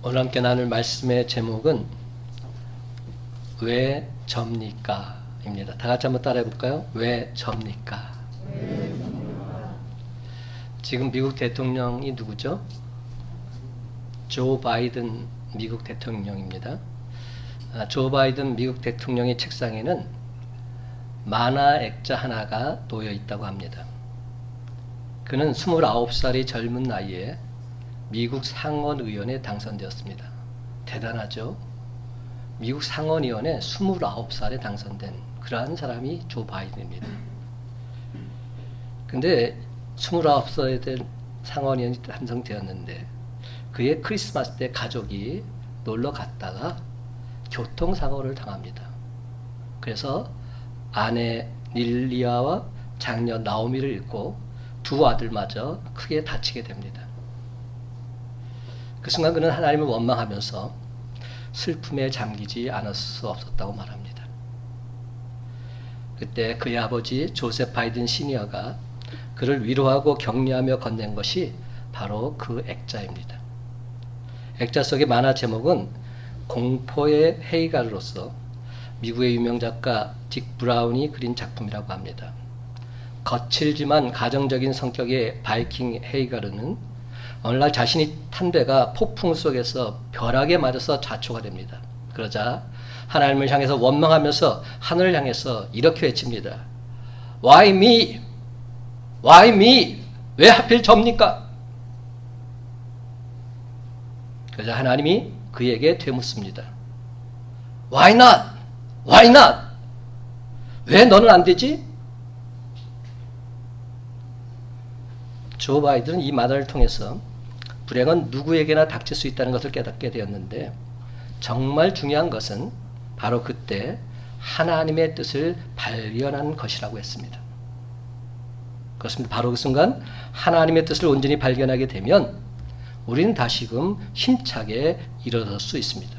오늘 함께 나눌 말씀의 제목은 왜 접니까? 입니다. 다 같이 한번 따라해 볼까요? 왜 접니까? 지금 미국 대통령이 누구죠? 조 바이든 미국 대통령입니다. 조 바이든 미국 대통령의 책상에는 만화 액자 하나가 놓여 있다고 합니다. 그는 29살의 젊은 나이에 미국 상원의원에 당선되었습니다. 대단하죠? 미국 상원의원에 29살에 당선된 그러한 사람이 조 바이든입니다. 근데 29살에 된 상원의원이 당선되었는데 그의 크리스마스 때 가족이 놀러 갔다가 교통사고를 당합니다. 그래서 아내 릴리아와 장녀 나오미를 잃고 두 아들마저 크게 다치게 됩니다. 그 순간 그는 하나님을 원망하면서 슬픔에 잠기지 않을 수 없었다고 말합니다. 그때 그의 아버지 조셉 바이든 시니어가 그를 위로하고 격려하며 건넨 것이 바로 그 액자입니다. 액자 속의 만화 제목은 공포의 헤이가르로서 미국의 유명 작가 딕 브라운이 그린 작품이라고 합니다. 거칠지만 가정적인 성격의 바이킹 헤이가르는 어느 날 자신이 탄 배가 폭풍 속에서 벼락에 맞아서 자초가 됩니다. 그러자 하나님을 향해서 원망하면서 하늘을 향해서 이렇게 외칩니다. Why me? Why me? 왜 하필 접니까? 그러자 하나님이 그에게 되묻습니다. Why not? Why not? 왜 너는 안 되지? 조 바이든은 이 만화를 통해서 불행은 누구에게나 닥칠 수 있다는 것을 깨닫게 되었는데 정말 중요한 것은 바로 그때 하나님의 뜻을 발견한 것이라고 했습니다. 그렇습니다. 바로 그 순간 하나님의 뜻을 온전히 발견하게 되면 우리는 다시금 힘차게 일어설 수 있습니다.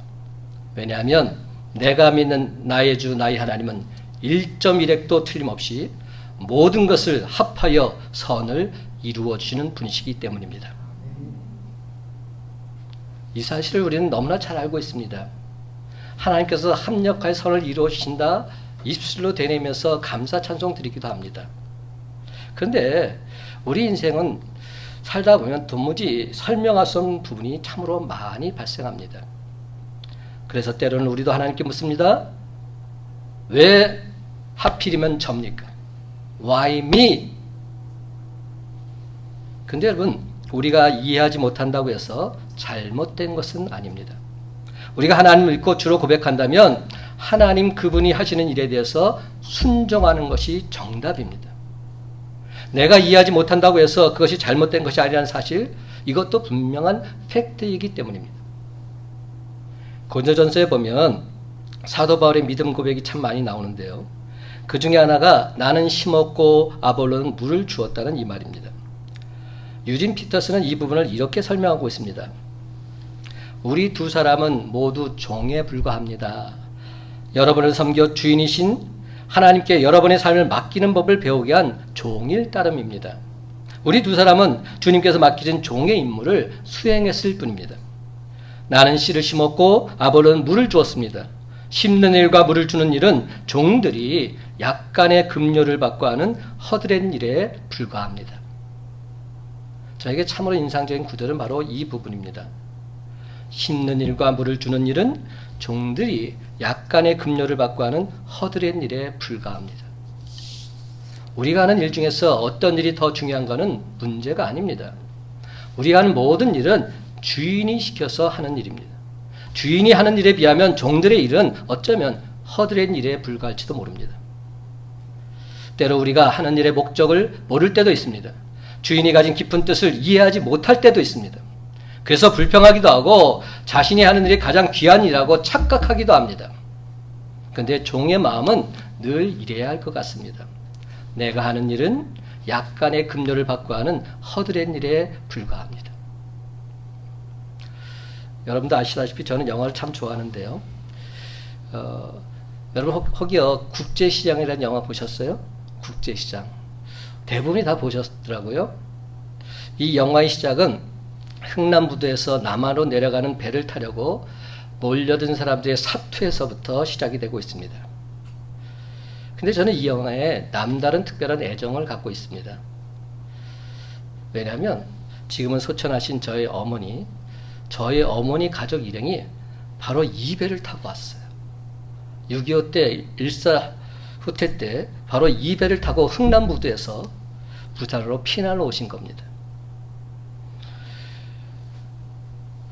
왜냐하면 내가 믿는 나의 주 나의 하나님은 1.1핵도 틀림없이 모든 것을 합하여 선을 이루어 주시는 분이시기 때문입니다. 이 사실을 우리는 너무나 잘 알고 있습니다. 하나님께서 합력하여 선을 이루어 주신다 입술로 되뇌면서 감사 찬송 드리기도 합니다. 그런데 우리 인생은 살다 보면 도무지 설명할 수 없는 부분이 참으로 많이 발생합니다. 그래서 때로는 우리도 하나님께 묻습니다. 왜 하필이면 접니까? Why me? 근데 여러분, 우리가 이해하지 못한다고 해서 잘못된 것은 아닙니다. 우리가 하나님을 믿고 주로 고백한다면 하나님 그분이 하시는 일에 대해서 순종하는 것이 정답입니다. 내가 이해하지 못한다고 해서 그것이 잘못된 것이 아니라는 사실, 이것도 분명한 팩트이기 때문입니다. 고린도전서에 보면 사도 바울의 믿음 고백이 참 많이 나오는데요. 그 중에 하나가 나는 심었고 아볼로는 물을 주었다는 이 말입니다. 유진 피터스는 이 부분을 이렇게 설명하고 있습니다. 우리 두 사람은 모두 종에 불과합니다. 여러분을 섬겨 주인이신 하나님께 여러분의 삶을 맡기는 법을 배우게 한 종일 따름입니다. 우리 두 사람은 주님께서 맡기신 종의 임무를 수행했을 뿐입니다. 나는 씨를 심었고 아볼로는 물을 주었습니다. 심는 일과 물을 주는 일은 종들이 약간의 급료를 받고 하는 허드렛 일에 불과합니다. 저에게 참으로 인상적인 구절은 바로 이 부분입니다. 심는 일과 물을 주는 일은 종들이 약간의 급료를 받고 하는 허드렛 일에 불과합니다. 우리가 하는 일 중에서 어떤 일이 더 중요한가는 문제가 아닙니다. 우리가 하는 모든 일은 주인이 시켜서 하는 일입니다. 주인이 하는 일에 비하면 종들의 일은 어쩌면 허드렛 일에 불과할지도 모릅니다. 때로 우리가 하는 일의 목적을 모를 때도 있습니다. 주인이 가진 깊은 뜻을 이해하지 못할 때도 있습니다. 그래서 불평하기도 하고 자신이 하는 일이 가장 귀한 일이라고 착각하기도 합니다. 그런데 종의 마음은 늘 이래야 할 것 같습니다. 내가 하는 일은 약간의 급료를 받고 하는 허드렛 일에 불과합니다. 여러분도 아시다시피 저는 영화를 참 좋아하는데요. 여러분 혹여 국제시장이라는 영화 보셨어요? 국제시장. 대부분이 다 보셨더라고요. 이 영화의 시작은 흥남부두에서 남하로 내려가는 배를 타려고 몰려든 사람들의 사투에서부터 시작이 되고 있습니다. 근데 저는 이 영화에 남다른 특별한 애정을 갖고 있습니다. 왜냐하면 지금은 소천하신 저희 어머니 가족 일행이 바로 이 배를 타고 왔어요. 6.25 때 일사후퇴 때 바로 이 배를 타고 흥남부두에서 부산으로 피난을 오신 겁니다.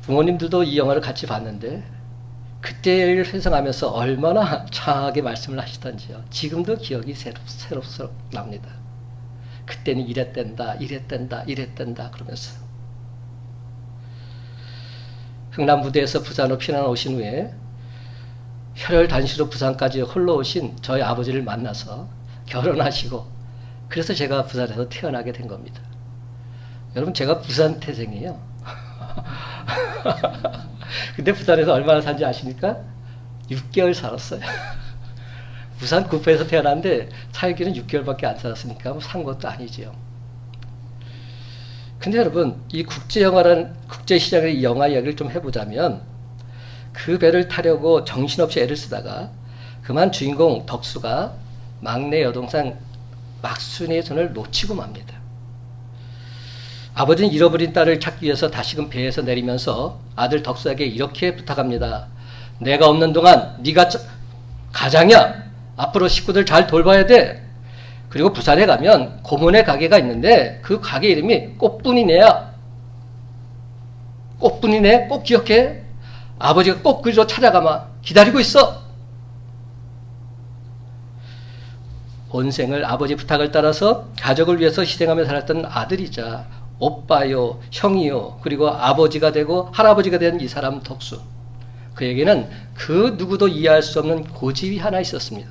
부모님들도 이 영화를 같이 봤는데 그때를 회상하면서 얼마나 장하게 말씀을 하시던지요. 지금도 기억이 새록새록 납니다. 그때는 이랬댄다 그러면서 흥남부두에서 부산으로 피난 오신 후에 혈혈단시로 부산까지 홀로 오신 저희 아버지를 만나서 결혼하시고 그래서 제가 부산에서 태어나게 된 겁니다. 여러분 제가 부산 태생이에요. 근데 부산에서 얼마나 산지 아십니까? 6개월 살았어요. 부산 구포에서 태어났는데 살기는 6개월밖에 안 살았으니까 산 것도 아니죠. 근데 여러분 이 국제시장의 이 영화 이야기를 좀 해보자면 그 배를 타려고 정신없이 애를 쓰다가 그만 주인공 덕수가 막내 여동생 막순이의 손을 놓치고 맙니다. 아버지는 잃어버린 딸을 찾기 위해서 다시금 배에서 내리면서 아들 덕수에게 이렇게 부탁합니다. 내가 없는 동안 네가 가장이야. 앞으로 식구들 잘 돌봐야 돼. 그리고 부산에 가면 고모네 가게가 있는데 그 가게 이름이 꽃분이네야. 꽃분이네 꼭 기억해. 아버지가 꼭 그리로 찾아가마 기다리고 있어. 온 생을 아버지 부탁을 따라서 가족을 위해서 희생하며 살았던 아들이자 오빠요, 형이요, 그리고 아버지가 되고 할아버지가 된 이 사람 덕수. 그에게는 그 누구도 이해할 수 없는 고집이 하나 있었습니다.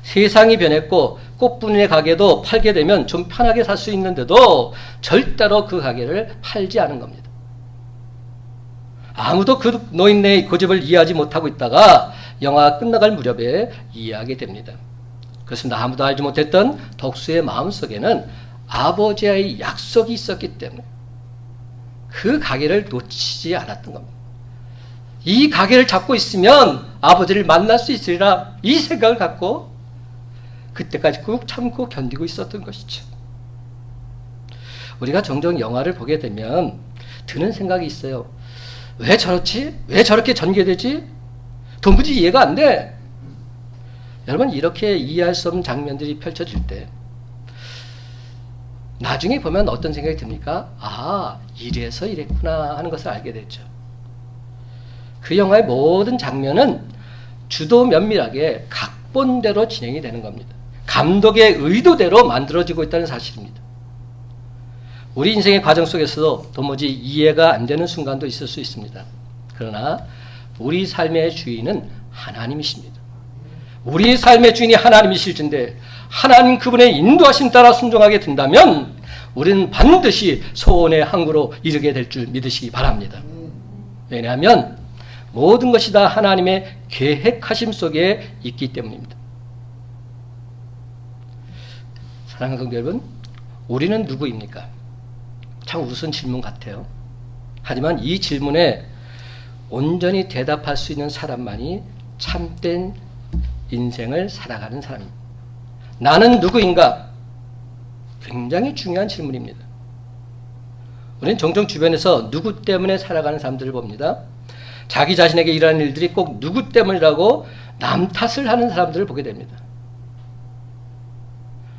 세상이 변했고 꽃분의 가게도 팔게 되면 좀 편하게 살 수 있는데도 절대로 그 가게를 팔지 않은 겁니다. 아무도 그 노인네의 고집을 이해하지 못하고 있다가 영화가 끝나갈 무렵에 이해하게 됩니다. 그렇습니다. 아무도 알지 못했던 덕수의 마음속에는 아버지와의 약속이 있었기 때문에 그 가게를 놓치지 않았던 겁니다. 이 가게를 잡고 있으면 아버지를 만날 수 있으리라 이 생각을 갖고 그때까지 꾹 참고 견디고 있었던 것이죠. 우리가 종종 영화를 보게 되면 드는 생각이 있어요. 왜 저렇지? 왜 저렇게 전개되지? 도무지 이해가 안 돼. 여러분 이렇게 이해할 수 없는 장면들이 펼쳐질 때 나중에 보면 어떤 생각이 듭니까? 아, 이래서 이랬구나 하는 것을 알게 되죠. 그 영화의 모든 장면은 주도 면밀하게 각본대로 진행이 되는 겁니다. 감독의 의도대로 만들어지고 있다는 사실입니다. 우리 인생의 과정 속에서도 도무지 이해가 안 되는 순간도 있을 수 있습니다. 그러나 우리 삶의 주인은 하나님이십니다. 우리 삶의 주인이 하나님이실진데 하나님 그분의 인도하심 따라 순종하게 된다면 우리는 반드시 소원의 항구로 이르게 될 줄 믿으시기 바랍니다. 왜냐하면 모든 것이 다 하나님의 계획하심 속에 있기 때문입니다. 사랑하는 성도 여러분, 우리는 누구입니까? 참 우스운 질문 같아요. 하지만 이 질문에 온전히 대답할 수 있는 사람만이 참된 인생을 살아가는 사람입니다. 나는 누구인가? 굉장히 중요한 질문입니다. 우리는 종종 주변에서 누구 때문에 살아가는 사람들을 봅니다. 자기 자신에게 일하는 일들이 꼭 누구 때문이라고 남 탓을 하는 사람들을 보게 됩니다.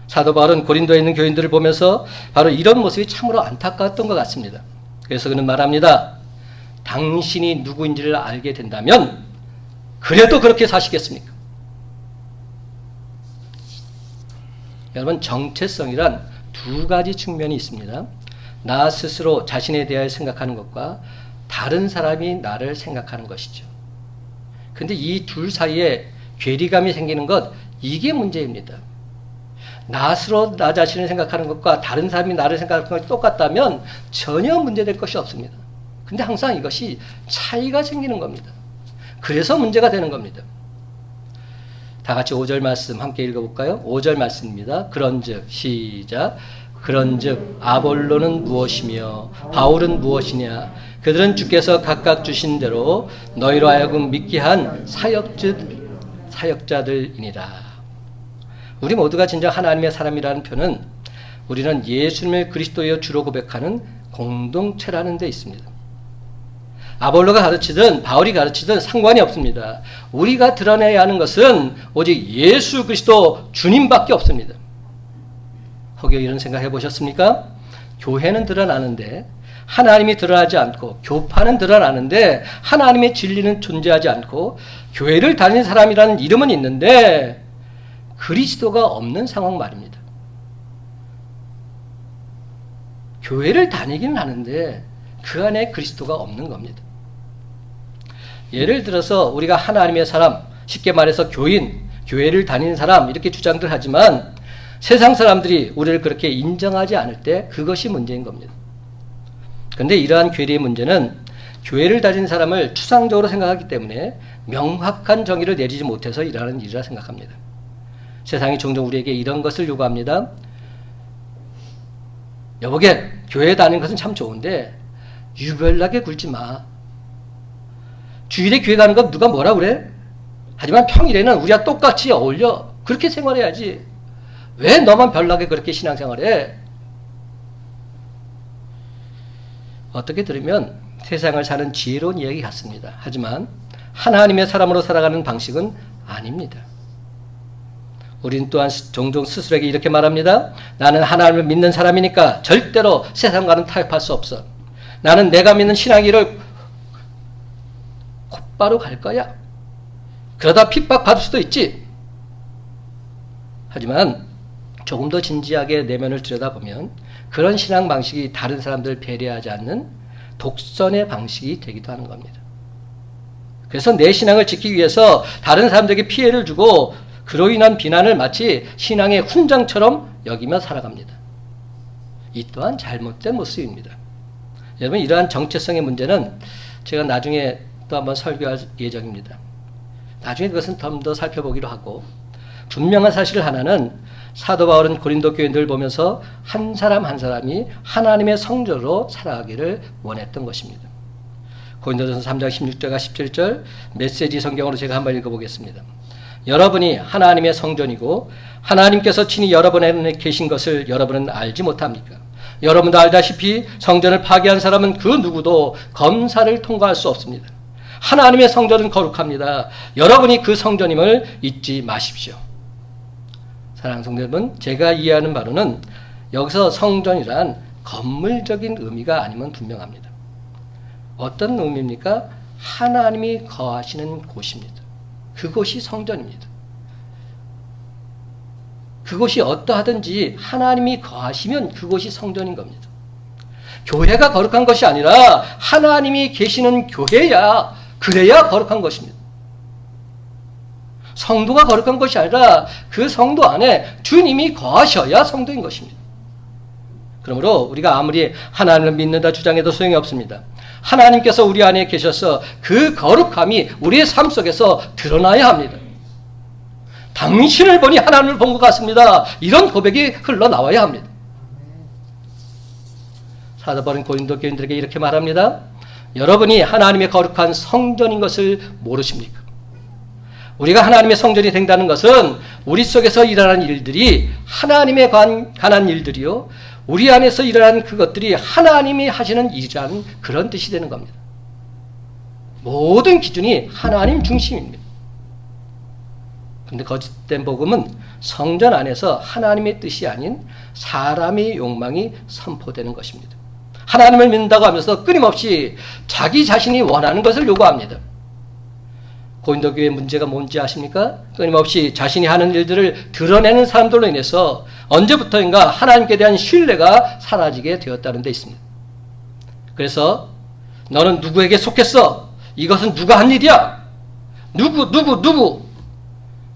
사도 바울은 고린도에 있는 교인들을 보면서 바로 이런 모습이 참으로 안타까웠던 것 같습니다. 그래서 그는 말합니다. 당신이 누구인지를 알게 된다면 그래도 그렇게 사시겠습니까? 여러분 정체성이란 두 가지 측면이 있습니다. 나 스스로 자신에 대하여 생각하는 것과 다른 사람이 나를 생각하는 것이죠. 근데 이 둘 사이에 괴리감이 생기는 것, 이게 문제입니다. 나 스스로 나 자신을 생각하는 것과 다른 사람이 나를 생각하는 것이 똑같다면 전혀 문제될 것이 없습니다. 근데 항상 이것이 차이가 생기는 겁니다. 그래서 문제가 되는 겁니다. 다 같이 5절 말씀 함께 읽어볼까요? 5절 말씀입니다. 그런즉 시작. 그런즉 아볼로는 무엇이며 바울은 무엇이냐? 그들은 주께서 각각 주신 대로 너희로 하여금 믿게 한 사역자들이니라. 우리 모두가 진정 하나님의 사람이라는 표는 우리는 예수님을 그리스도여 주로 고백하는 공동체라는 데 있습니다. 아볼로가 가르치든 바울이 가르치든 상관이 없습니다. 우리가 드러내야 하는 것은 오직 예수 그리스도 주님밖에 없습니다. 혹여 이런 생각 해보셨습니까? 교회는 드러나는데 하나님이 드러나지 않고, 교파는 드러나는데 하나님의 진리는 존재하지 않고, 교회를 다니는 사람이라는 이름은 있는데 그리스도가 없는 상황 말입니다. 교회를 다니기는 하는데 그 안에 그리스도가 없는 겁니다. 예를 들어서 우리가 하나님의 사람, 쉽게 말해서 교인, 교회를 다니는 사람 이렇게 주장들 하지만 세상 사람들이 우리를 그렇게 인정하지 않을 때 그것이 문제인 겁니다. 그런데 이러한 괴리의 문제는 교회를 다니는 사람을 추상적으로 생각하기 때문에 명확한 정의를 내리지 못해서 일어나는 일이라 생각합니다. 세상이 종종 우리에게 이런 것을 요구합니다. 여보게, 교회 다니는 것은 참 좋은데 유별나게 굴지 마. 주일에 교회 가는 거 누가 뭐라 그래? 하지만 평일에는 우리와 똑같이 어울려. 그렇게 생활해야지. 왜 너만 별나게 그렇게 신앙생활해? 어떻게 들으면 세상을 사는 지혜로운 이야기 같습니다. 하지만 하나님의 사람으로 살아가는 방식은 아닙니다. 우리는 또한 종종 스스로에게 이렇게 말합니다. 나는 하나님을 믿는 사람이니까 절대로 세상과는 타협할 수 없어. 나는 내가 믿는 신앙길을 곧바로 갈 거야. 그러다 핍박받을 수도 있지. 하지만 조금 더 진지하게 내면을 들여다보면 그런 신앙 방식이 다른 사람들을 배려하지 않는 독선의 방식이 되기도 하는 겁니다. 그래서 내 신앙을 지키기 위해서 다른 사람들에게 피해를 주고 그로 인한 비난을 마치 신앙의 훈장처럼 여기며 살아갑니다. 이 또한 잘못된 모습입니다. 여러분, 이러한 정체성의 문제는 제가 나중에 또 한번 설교할 예정입니다. 나중에 그것은 좀 더 살펴보기로 하고, 분명한 사실 하나는 사도 바울은 고린도 교인들을 보면서 한 사람 한 사람이 하나님의 성전으로 살아가기를 원했던 것입니다. 고린도전서 3장 16절과 17절 메시지 성경으로 제가 한번 읽어보겠습니다. 여러분이 하나님의 성전이고 하나님께서 친히 여러분 안에 계신 것을 여러분은 알지 못합니까? 여러분도 알다시피 성전을 파괴한 사람은 그 누구도 검사를 통과할 수 없습니다. 하나님의 성전은 거룩합니다. 여러분이 그 성전임을 잊지 마십시오. 사랑하는 성도 여러분, 제가 이해하는 바로는 여기서 성전이란 건물적인 의미가 아니면 분명합니다. 어떤 의미입니까? 하나님이 거하시는 곳입니다. 그곳이 성전입니다. 그곳이 어떠하든지 하나님이 거하시면 그곳이 성전인 겁니다. 교회가 거룩한 것이 아니라 하나님이 계시는 교회야, 그래야 거룩한 것입니다. 성도가 거룩한 것이 아니라 그 성도 안에 주님이 거하셔야 성도인 것입니다. 그러므로 우리가 아무리 하나님을 믿는다 주장해도 소용이 없습니다. 하나님께서 우리 안에 계셔서 그 거룩함이 우리의 삶 속에서 드러나야 합니다. 당신을 보니 하나님을 본 것 같습니다. 이런 고백이 흘러나와야 합니다. 사도 바울은 고린도 교인들에게 이렇게 말합니다. 여러분이 하나님의 거룩한 성전인 것을 모르십니까? 우리가 하나님의 성전이 된다는 것은 우리 속에서 일어나는 일들이 하나님에 관한 일들이요, 우리 안에서 일어나는 그것들이 하나님이 하시는 일이라는 그런 뜻이 되는 겁니다. 모든 기준이 하나님 중심입니다. 그런데 거짓된 복음은 성전 안에서 하나님의 뜻이 아닌 사람의 욕망이 선포되는 것입니다. 하나님을 믿는다고 하면서 끊임없이 자기 자신이 원하는 것을 요구합니다. 고린도 교회의 문제가 뭔지 아십니까? 끊임없이 자신이 하는 일들을 드러내는 사람들로 인해서 언제부터인가 하나님께 대한 신뢰가 사라지게 되었다는 데 있습니다. 그래서 너는 누구에게 속했어? 이것은 누가 한 일이야? 누구?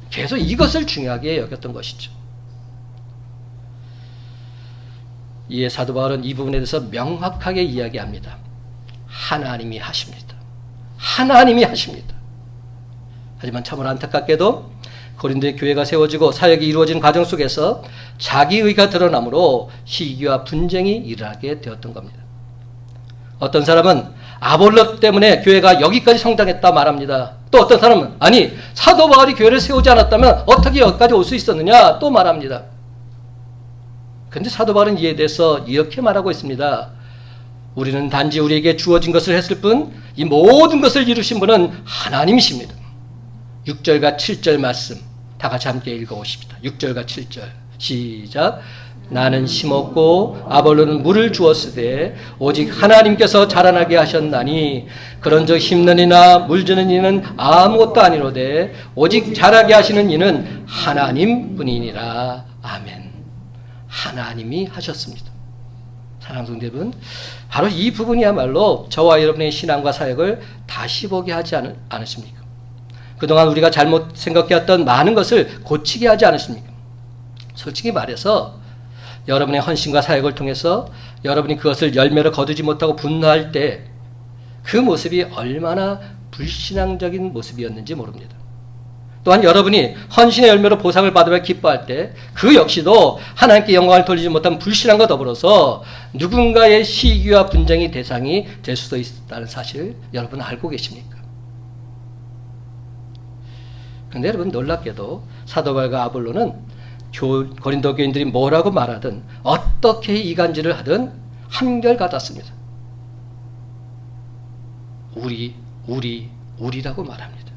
계속 이것을 중요하게 여겼던 것이죠. 이에 사도 바울은 이 부분에 대해서 명확하게 이야기합니다. 하나님이 하십니다. 하나님이 하십니다. 하지만 참으로 안타깝게도 고린도의 교회가 세워지고 사역이 이루어진 과정 속에서 자기의가 드러나므로 시기와 분쟁이 일어나게 되었던 겁니다. 어떤 사람은 아볼로 때문에 교회가 여기까지 성장했다 말합니다. 또 어떤 사람은 아니 사도 바울이 교회를 세우지 않았다면 어떻게 여기까지 올 수 있었느냐 또 말합니다. 그런데 사도 바울은 이에 대해서 이렇게 말하고 있습니다. 우리는 단지 우리에게 주어진 것을 했을 뿐 이 모든 것을 이루신 분은 하나님이십니다. 6절과 7절 말씀 다 같이 함께 읽어보십시다. 6절과 7절 시작. 나는 심었고 아볼로는 물을 주었으되 오직 하나님께서 자라나게 하셨나니 그런즉 심는 이나 물 주는 이는 아무것도 아니로되 오직 자라게 하시는 이는 하나님뿐이니라. 아멘. 하나님이 하셨습니다. 사랑하는 성도 여러분, 바로 이 부분이야말로 저와 여러분의 신앙과 사역을 다시 보게 하지 않으십니까? 그동안 우리가 잘못 생각해왔던 많은 것을 고치게 하지 않으십니까? 솔직히 말해서 여러분의 헌신과 사역을 통해서 여러분이 그것을 열매로 거두지 못하고 분노할 때 그 모습이 얼마나 불신앙적인 모습이었는지 모릅니다. 또한 여러분이 헌신의 열매로 보상을 받으며 기뻐할 때 그 역시도 하나님께 영광을 돌리지 못한 불신앙과 더불어서 누군가의 시기와 분쟁의 대상이 될 수도 있다는 사실 여러분 알고 계십니까? 그런데 여러분 놀랍게도 사도 바울과 아볼로는 고린도 교인들이 뭐라고 말하든 어떻게 이간질을 하든 한결같았습니다. 우리라고 말합니다.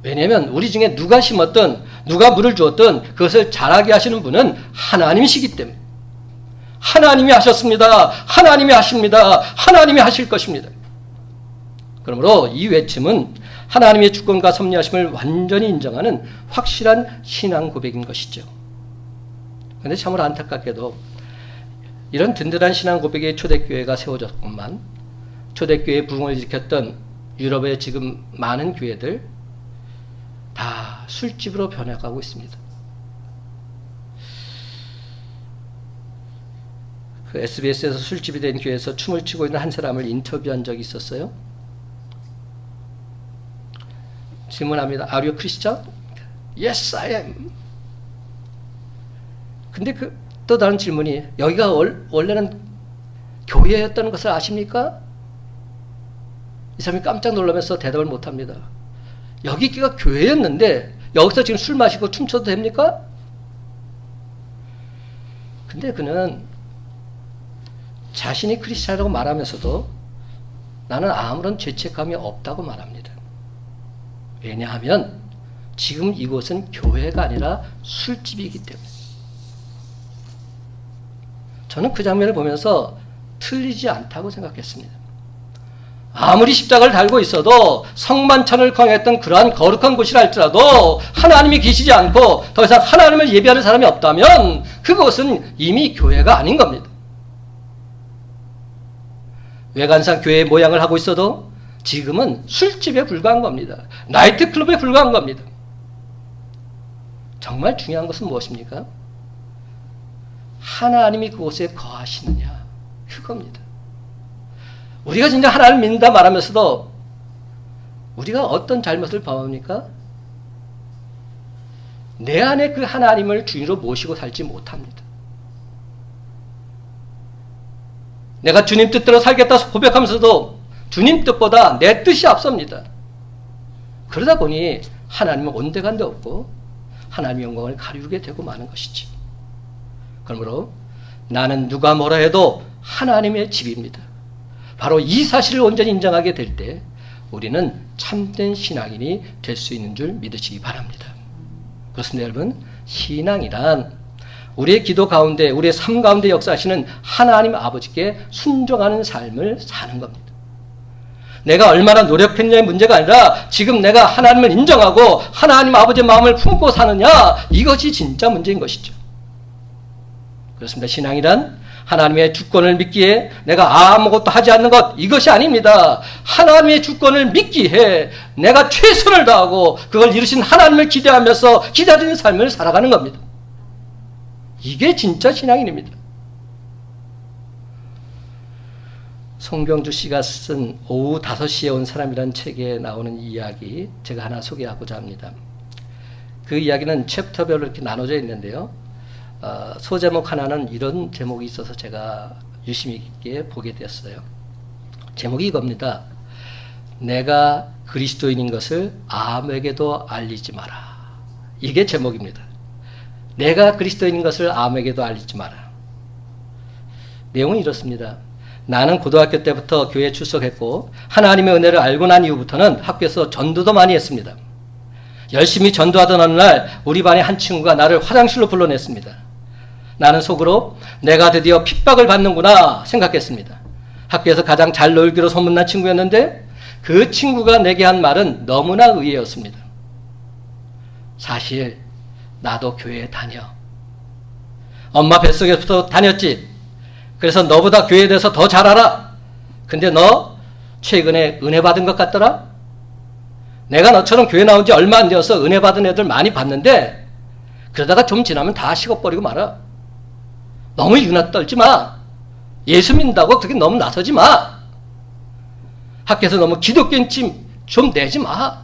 왜냐하면 우리 중에 누가 심었든 누가 물을 주었든 그것을 자라게 하시는 분은 하나님이시기 때문에 하나님이 하셨습니다. 하나님이 하십니다. 하나님이 하실 것입니다. 그러므로 이 외침은 하나님의 주권과 섭리하심을 완전히 인정하는 확실한 신앙 고백인 것이죠. 그런데 참으로 안타깝게도 이런 든든한 신앙 고백의 초대교회가 세워졌건만 초대교회의 부흥을 일으켰던 유럽의 지금 많은 교회들 다 술집으로 변해가고 있습니다. 그 SBS에서 술집이 된 교회에서 춤을 추고 있는 한 사람을 인터뷰한 적이 있었어요. 질문합니다. Are you Christian? Yes, I am. 근데 또 다른 질문이 여기가 원래는 교회였다는 것을 아십니까? 이 사람이 깜짝 놀라면서 대답을 못합니다. 여기가 교회였는데 여기서 지금 술 마시고 춤춰도 됩니까? 근데 그는 자신이 크리스찬이라고 말하면서도 나는 아무런 죄책감이 없다고 말합니다. 왜냐하면 지금 이곳은 교회가 아니라 술집이기 때문에. 저는 그 장면을 보면서 틀리지 않다고 생각했습니다. 아무리 십자가를 달고 있어도 성만찬을 강요했던 그러한 거룩한 곳이라 할지라도 하나님이 계시지 않고 더 이상 하나님을 예배하는 사람이 없다면 그것은 이미 교회가 아닌 겁니다. 외관상 교회의 모양을 하고 있어도 지금은 술집에 불과한 겁니다. 나이트클럽에 불과한 겁니다. 정말 중요한 것은 무엇입니까? 하나님이 그곳에 거하시느냐, 그겁니다. 우리가 진짜 하나님을 믿는다 말하면서도 우리가 어떤 잘못을 범합니까? 내 안에 그 하나님을 주인으로 모시고 살지 못합니다. 내가 주님 뜻대로 살겠다 고백하면서도 주님 뜻보다 내 뜻이 앞섭니다. 그러다 보니 하나님은 온데간데 없고 하나님의 영광을 가리우게 되고 마는 것이지. 그러므로 나는 누가 뭐라 해도 하나님의 집입니다. 바로 이 사실을 온전히 인정하게 될 때 우리는 참된 신앙인이 될 수 있는 줄 믿으시기 바랍니다. 그렇습니다, 여러분. 신앙이란 우리의 기도 가운데, 우리의 삶 가운데 역사하시는 하나님 아버지께 순종하는 삶을 사는 겁니다. 내가 얼마나 노력했냐의 문제가 아니라 지금 내가 하나님을 인정하고 하나님 아버지의 마음을 품고 사느냐, 이것이 진짜 문제인 것이죠. 그렇습니다. 신앙이란 하나님의 주권을 믿기에 내가 아무것도 하지 않는 것, 이것이 아닙니다. 하나님의 주권을 믿기에 내가 최선을 다하고 그걸 이루신 하나님을 기대하면서 기다리는 삶을 살아가는 겁니다. 이게 진짜 신앙인입니다. 송병주 씨가 쓴 오후 5시에 온 사람이라는 책에 나오는 이야기 제가 하나 소개하고자 합니다. 그 이야기는 챕터별로 이렇게 나눠져 있는데요. 소제목 하나는 이런 제목이 있어서 제가 유심히 있게 보게 됐어요. 제목이 이겁니다. 내가 그리스도인인 것을 아무에게도 알리지 마라. 이게 제목입니다. 내가 그리스도인인 것을 아무에게도 알리지 마라. 내용은 이렇습니다. 나는 고등학교 때부터 교회에 출석했고 하나님의 은혜를 알고 난 이후부터는 학교에서 전도도 많이 했습니다. 열심히 전도하던 어느 날 우리 반의 한 친구가 나를 화장실로 불러냈습니다. 나는 속으로 내가 드디어 핍박을 받는구나 생각했습니다. 학교에서 가장 잘 놀기로 소문난 친구였는데 그 친구가 내게 한 말은 너무나 의외였습니다. 사실 나도 교회에 다녀. 엄마 뱃속에서부터 다녔지. 그래서 너보다 교회에 대해서 더 잘 알아. 근데 너 최근에 은혜 받은 것 같더라? 내가 너처럼 교회 나온 지 얼마 안 되어서 은혜 받은 애들 많이 봤는데 그러다가 좀 지나면 다 식어버리고 말아. 너무 유나 떨지 마. 예수 믿는다고 그렇게 너무 나서지 마. 학교에서 너무 기독교인 찜 좀 내지 마.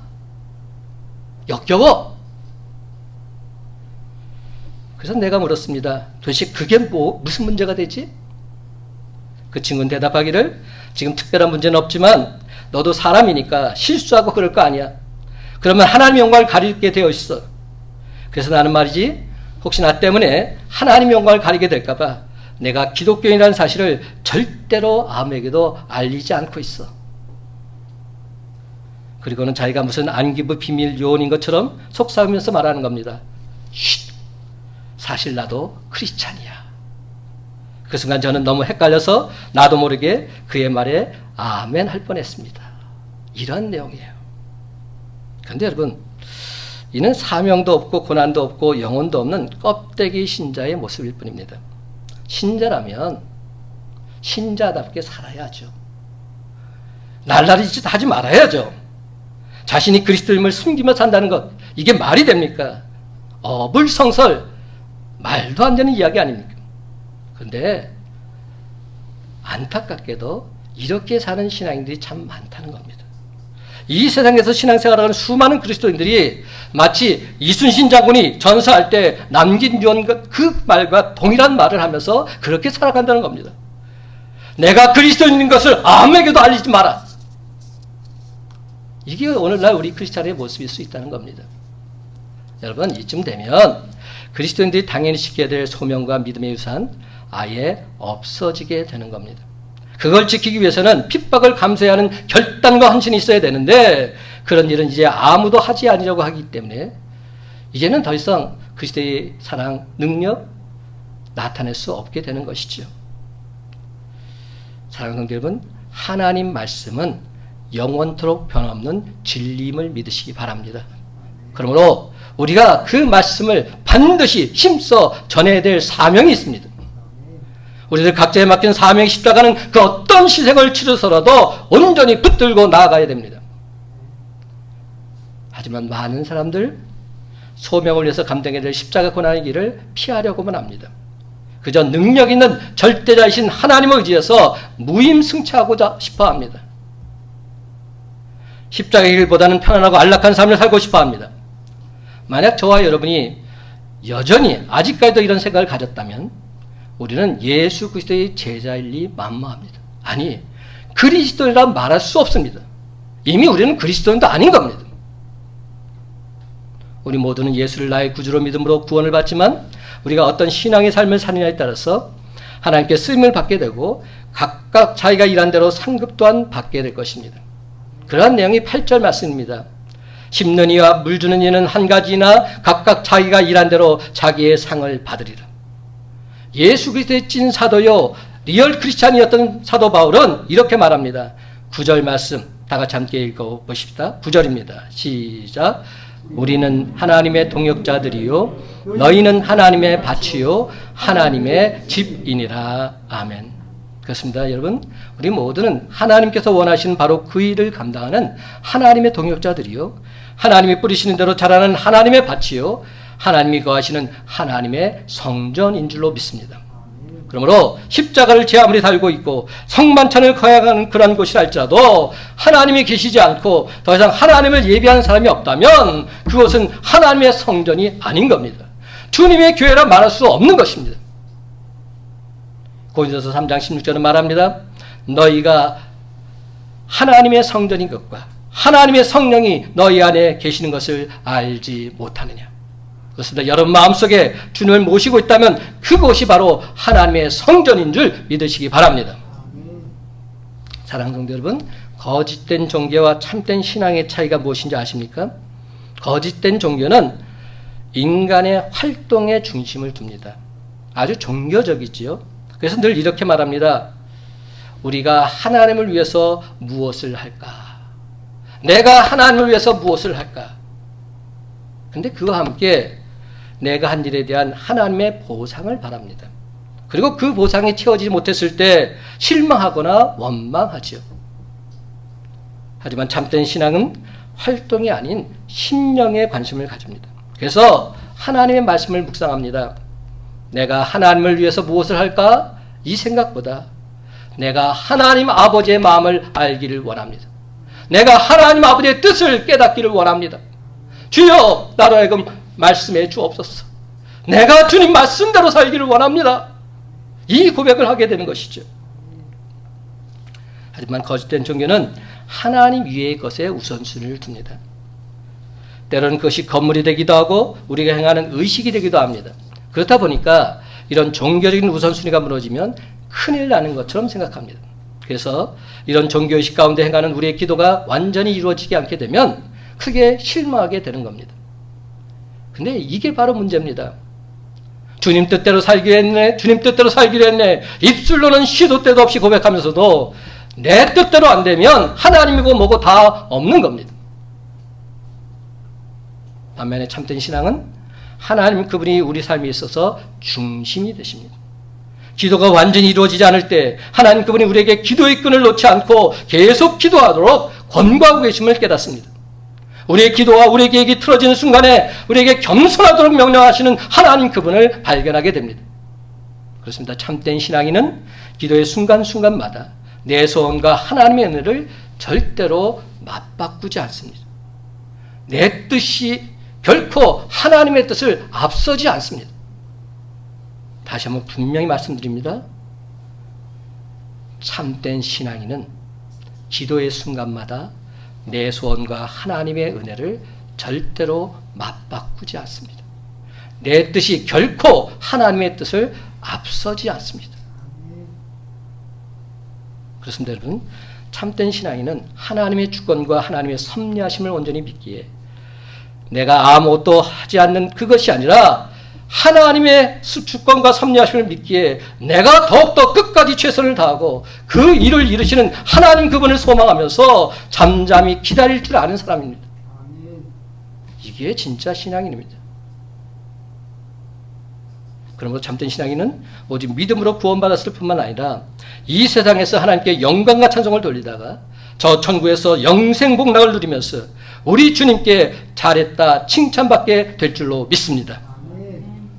역겨워. 그래서 내가 물었습니다. 도대체 그게 무슨 문제가 되지? 그 친구는 대답하기를 지금 특별한 문제는 없지만 너도 사람이니까 실수하고 그럴 거 아니야. 그러면 하나님의 영광을 가리게 되어 있어. 그래서 나는 말이지 혹시 나 때문에 하나님의 영광을 가리게 될까 봐 내가 기독교인이라는 사실을 절대로 아무에게도 알리지 않고 있어. 그리고는 자기가 무슨 안기부 비밀 요원인 것처럼 속삭이면서 말하는 겁니다. 쉿! 사실 나도 크리스찬이야. 그 순간 저는 너무 헷갈려서 나도 모르게 그의 말에 아멘 할 뻔했습니다. 이런 내용이에요. 그런데 여러분, 이는 사명도 없고 고난도 없고 영혼도 없는 껍데기 신자의 모습일 뿐입니다. 신자라면 신자답게 살아야죠. 날라리 짓 하지 말아야죠. 자신이 그리스도임을 숨기며 산다는 것, 이게 말이 됩니까? 어불성설, 말도 안 되는 이야기 아닙니까? 그런데 안타깝게도 이렇게 사는 신앙인들이 참 많다는 겁니다. 이 세상에서 신앙생활하는 수많은 그리스도인들이 마치 이순신 장군이 전사할 때 남긴 유언 그 말과 동일한 말을 하면서 그렇게 살아간다는 겁니다. 내가 그리스도인인 것을 아무에게도 알리지 마라. 이게 오늘날 우리 크리스찬의 모습일 수 있다는 겁니다. 여러분, 이쯤 되면 그리스도인들이 당연히 지켜야 될 소명과 믿음의 유산 아예 없어지게 되는 겁니다. 그걸 지키기 위해서는 핍박을 감수해야 하는 결단과 헌신이 있어야 되는데 그런 일은 이제 아무도 하지 않으려고 하기 때문에 이제는 더 이상 그리스도의 사랑, 능력 나타낼 수 없게 되는 것이죠. 사랑하는 성도 여러분, 하나님 말씀은 영원토록 변함없는 진리임을 믿으시기 바랍니다. 그러므로 우리가 그 말씀을 반드시 힘써 전해야 될 사명이 있습니다. 우리들 각자에 맡긴 사명이 십자가는 그 어떤 희생을 치르서라도 온전히 붙들고 나아가야 됩니다. 하지만 많은 사람들 소명을 위해서 감당해야 될 십자가 고난의 길을 피하려고만 합니다. 그저 능력 있는 절대자이신 하나님을 의지해서 무임승차하고자 싶어합니다. 십자가의 길보다는 편안하고 안락한 삶을 살고 싶어합니다. 만약 저와 여러분이 여전히 아직까지도 이런 생각을 가졌다면 우리는 예수 그리스도의 제자일 리 만무합니다. 아니, 그리스도인이라 말할 수 없습니다. 이미 우리는 그리스도인도 아닌 겁니다. 우리 모두는 예수를 나의 구주로 믿음으로 구원을 받지만 우리가 어떤 신앙의 삶을 사느냐에 따라서 하나님께 쓰임을 받게 되고 각각 자기가 일한 대로 상급 또한 받게 될 것입니다. 그러한 내용이 8절 말씀입니다. 심는 이와 물 주는 이는 한 가지나 각각 자기가 일한 대로 자기의 상을 받으리라. 예수 그리스도의 찐 사도요 리얼 크리스찬이었던 사도 바울은 이렇게 말합니다. 9절 말씀 다 같이 함께 읽어보십시다. 9절입니다. 시작. 우리는 하나님의 동역자들이요 너희는 하나님의 밭이요 하나님의 집이니라. 아멘. 그렇습니다. 여러분, 우리 모두는 하나님께서 원하시는 바로 그 일을 감당하는 하나님의 동역자들이요 하나님이 뿌리시는 대로 자라는 하나님의 밭이요 하나님이 거하시는 하나님의 성전인 줄로 믿습니다. 그러므로 십자가를 제 아무리 달고 있고 성만찬을 거행하는 그런 곳이라 할지라도 하나님이 계시지 않고 더 이상 하나님을 예배하는 사람이 없다면 그것은 하나님의 성전이 아닌 겁니다. 주님의 교회라 말할 수 없는 것입니다. 고린도서 3장 16절은 말합니다. 너희가 하나님의 성전인 것과 하나님의 성령이 너희 안에 계시는 것을 알지 못하느냐. 그렇습니다. 여러분 마음속에 주님을 모시고 있다면 그곳이 바로 하나님의 성전인 줄 믿으시기 바랍니다. 사랑하는 성도 여러분, 거짓된 종교와 참된 신앙의 차이가 무엇인지 아십니까? 거짓된 종교는 인간의 활동에 중심을 둡니다. 아주 종교적이지요. 그래서 늘 이렇게 말합니다. 우리가 하나님을 위해서 무엇을 할까? 내가 하나님을 위해서 무엇을 할까? 근데 그와 함께 내가 한 일에 대한 하나님의 보상을 바랍니다. 그리고 그 보상이 채워지지 못했을 때 실망하거나 원망하죠. 하지만 참된 신앙은 활동이 아닌 심령에 관심을 가집니다. 그래서 하나님의 말씀을 묵상합니다. 내가 하나님을 위해서 무엇을 할까? 이 생각보다 내가 하나님 아버지의 마음을 알기를 원합니다. 내가 하나님 아버지의 뜻을 깨닫기를 원합니다. 주여 나로 하여금 말씀해 주옵소서. 내가 주님 말씀대로 살기를 원합니다. 이 고백을 하게 되는 것이죠. 하지만 거짓된 종교는 하나님 위의 것에 우선순위를 둡니다. 때로는 그것이 건물이 되기도 하고 우리가 행하는 의식이 되기도 합니다. 그렇다 보니까 이런 종교적인 우선순위가 무너지면 큰일 나는 것처럼 생각합니다. 그래서 이런 종교의식 가운데 행하는 우리의 기도가 완전히 이루어지지 않게 되면 크게 실망하게 되는 겁니다. 근데 이게 바로 문제입니다. 주님 뜻대로 살기로 했네. 주님 뜻대로 살기로 했네. 입술로는 시도 때도 없이 고백하면서도 내 뜻대로 안 되면 하나님이고 뭐고 다 없는 겁니다. 반면에 참된 신앙은 하나님 그분이 우리 삶에 있어서 중심이 되십니다. 기도가 완전히 이루어지지 않을 때 하나님 그분이 우리에게 기도의 끈을 놓지 않고 계속 기도하도록 권고하고 계심을 깨닫습니다. 우리의 기도와 우리의 계획이 틀어지는 순간에 우리에게 겸손하도록 명령하시는 하나님 그분을 발견하게 됩니다. 그렇습니다. 참된 신앙인은 기도의 순간순간마다 내 소원과 하나님의 은혜를 절대로 맞바꾸지 않습니다. 내 뜻이 결코 하나님의 뜻을 앞서지 않습니다. 다시 한번 분명히 말씀드립니다. 참된 신앙인은 기도의 순간마다 내 소원과 하나님의 은혜를 절대로 맞바꾸지 않습니다. 내 뜻이 결코 하나님의 뜻을 앞서지 않습니다. 그렇습니다, 여러분. 참된 신앙인은 하나님의 주권과 하나님의 섭리하심을 온전히 믿기에 내가 아무것도 하지 않는 그것이 아니라 하나님의 주권과 섭리하심을 믿기에 내가 더욱더 끝까지 최선을 다하고 그 일을 이루시는 하나님 그분을 소망하면서 잠잠히 기다릴 줄 아는 사람입니다. 이게 진짜 신앙인입니다. 그러므로 참된 신앙인은 오직 믿음으로 구원받았을 뿐만 아니라 이 세상에서 하나님께 영광과 찬송을 돌리다가 저 천국에서 영생복락을 누리면서 우리 주님께 잘했다 칭찬받게 될 줄로 믿습니다.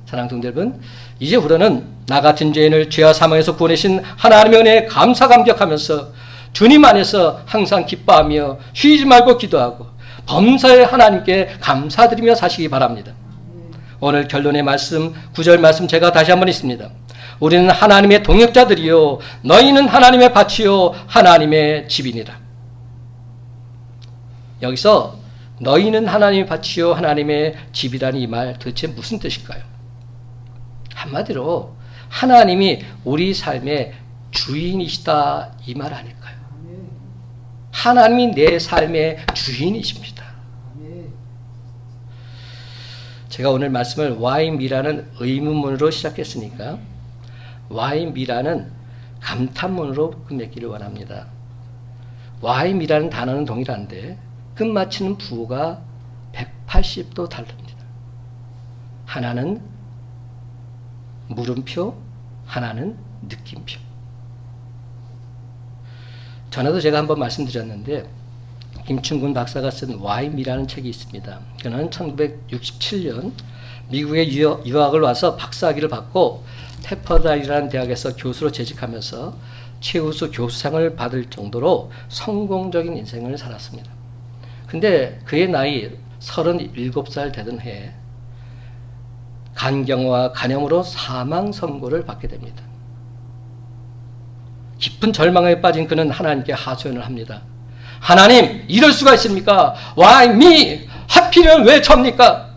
사랑하는 성도 여러분, 이제부터는 나 같은 죄인을 죄와 사망에서 구원하신 하나님의 은혜에 감사 감격하면서 주님 안에서 항상 기뻐하며 쉬지 말고 기도하고 범사에 하나님께 감사드리며 사시기 바랍니다. 오늘 결론의 말씀 9절 말씀 제가 다시 한번 읽습니다. 우리는 하나님의 동역자들이요 너희는 하나님의 밭이요 하나님의 집이니라. 여기서 너희는 하나님의 밭이요 하나님의 집이라는 이 말 도대체 무슨 뜻일까요? 한마디로 하나님이 우리 삶의 주인이시다 이 말 아닐까요? 하나님이 내 삶의 주인이십니다. 제가 오늘 말씀을 Why me라는 의문문으로 시작했으니까 Why me라는 감탄문으로 끝맺기를 원합니다. Why me라는 단어는 동일한데 끝마치는 부호가 180도 다릅니다. 하나는 물음표, 하나는 느낌표. 전에도 제가 한번 말씀드렸는데 김충근 박사가 쓴 Why me라는 책이 있습니다. 그는 1967년 미국에 유학을 와서 박사학위를 받고 페퍼다이라는 대학에서 교수로 재직하면서 최우수 교수상을 받을 정도로 성공적인 인생을 살았습니다. 근데 그의 나이 37살 되던 해에 간경화와 간염으로 사망 선고를 받게 됩니다. 깊은 절망에 빠진 그는 하나님께 하소연을 합니다. 하나님, 이럴 수가 있습니까? Why me? 하필이면 왜 접니까?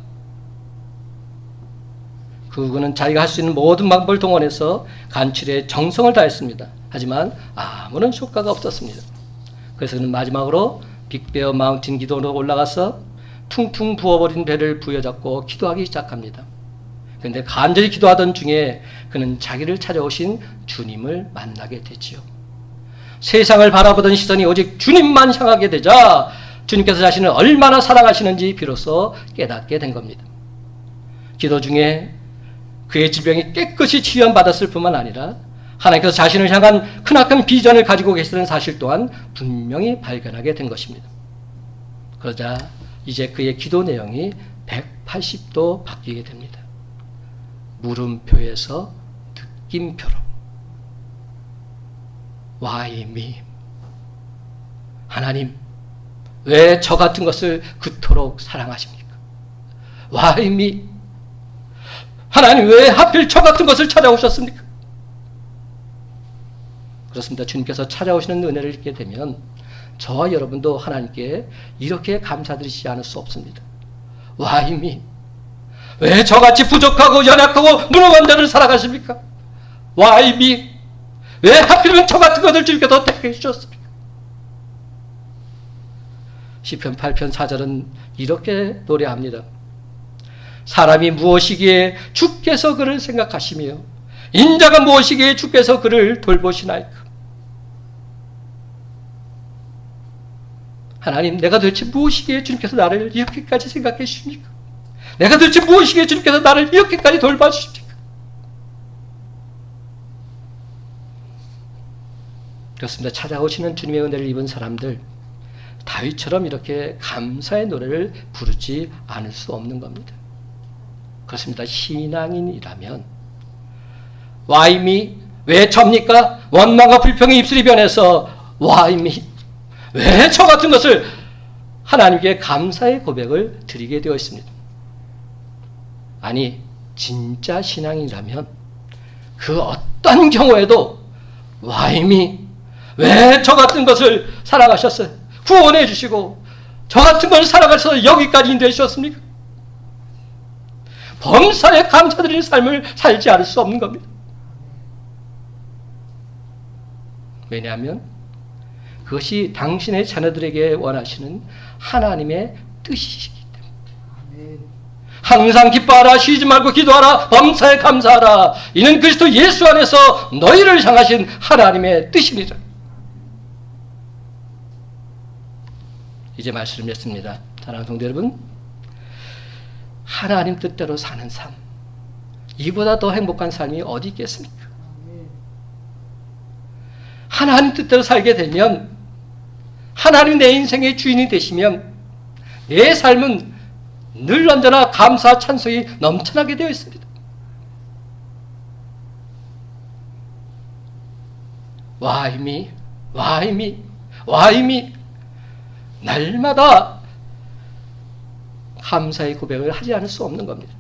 그는 자기가 할 수 있는 모든 방법을 동원해서 간출에 정성을 다했습니다. 하지만 아무런 효과가 없었습니다. 그래서 그는 마지막으로 빅베어 마운틴 기도로 올라가서 퉁퉁 부어버린 배를 부여잡고 기도하기 시작합니다. 그런데 간절히 기도하던 중에 그는 자기를 찾아오신 주님을 만나게 되지요. 세상을 바라보던 시선이 오직 주님만 향하게 되자 주님께서 자신을 얼마나 사랑하시는지 비로소 깨닫게 된 겁니다. 기도 중에 그의 질병이 깨끗이 치유받았을 뿐만 아니라 하나님께서 자신을 향한 크나큰 비전을 가지고 계시다는 사실 또한 분명히 발견하게 된 것입니다. 그러자 이제 그의 기도 내용이 180도 바뀌게 됩니다. 물음표에서 느낌표로. Why me? 하나님, 왜 저 같은 것을 그토록 사랑하십니까? Why me? 하나님, 왜 하필 저 같은 것을 찾아오셨습니까? 그렇습니다. 주님께서 찾아오시는 은혜를 잊게 되면 저와 여러분도 하나님께 이렇게 감사드리지 않을 수 없습니다. Why me? 왜 저같이 부족하고 연약하고 무능한 자를 살아가십니까? Why me? 왜 하필이면 저 같은 것을 주님께서 택해 주셨습니까? 시편 8편 4절은 이렇게 노래합니다. 사람이 무엇이기에 주께서 그를 생각하시며 인자가 무엇이기에 주께서 그를 돌보시나이까? 하나님, 내가 도대체 무엇이기에 주님께서 나를 이렇게까지 생각해 주십니까? 내가 도대체 무엇이기에 주님께서 나를 이렇게까지 돌봐주십니까? 그렇습니다. 찾아오시는 주님의 은혜를 입은 사람들, 다윗처럼 이렇게 감사의 노래를 부르지 않을 수 없는 겁니다. 그렇습니다. 신앙인이라면 Why me? 왜 접니까? 원망과 불평의 입술이 변해서 Why me? 왜 저 같은 것을 하나님께 감사의 고백을 드리게 되어 있습니다. 아니, 진짜 신앙이라면 그 어떤 경우에도 Why me? 왜 저 같은 것을 사랑하셨어요? 구원해 주시고 저 같은 것을 살아가셔서 여기까지 인도해 주셨습니까? 범사에 감사드리는 삶을 살지 않을 수 없는 겁니다. 왜냐하면 그것이 당신의 자녀들에게 원하시는 하나님의 뜻이시기 때문에. 항상 기뻐하라, 쉬지 말고 기도하라, 범사에 감사하라. 이는 그리스도 예수 안에서 너희를 향하신 하나님의 뜻이니라. 이제 말씀을 맺습니다. 사랑하는 성도 여러분, 하나님 뜻대로 사는 삶, 이보다 더 행복한 삶이 어디 있겠습니까? 하나님 뜻대로 살게 되면, 하나님 내 인생의 주인이 되시면 내 삶은 늘 언제나 감사 찬송이 넘쳐나게 되어 있습니다. Why me? Why me? Why me? 날마다 감사의 고백을 하지 않을 수 없는 겁니다.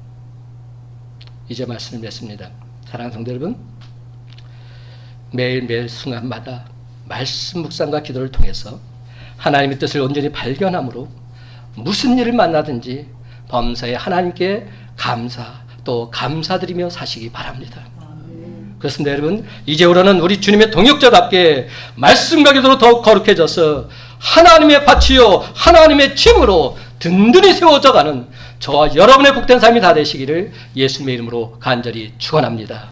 이제 말씀을 맺습니다. 사랑하는 성도 여러분, 매일매일 순간마다 말씀 묵상과 기도를 통해서 하나님의 뜻을 온전히 발견함으로 무슨 일을 만나든지 범사에 하나님께 감사 또 감사드리며 사시기 바랍니다. 그렇습니다. 여러분, 이제부터는 우리 주님의 동역자답게 말씀과 기도로 더욱 거룩해져서 하나님의 밭이요 하나님의 짐으로 든든히 세워져가는 저와 여러분의 복된 삶이 다 되시기를 예수님의 이름으로 간절히 축원합니다.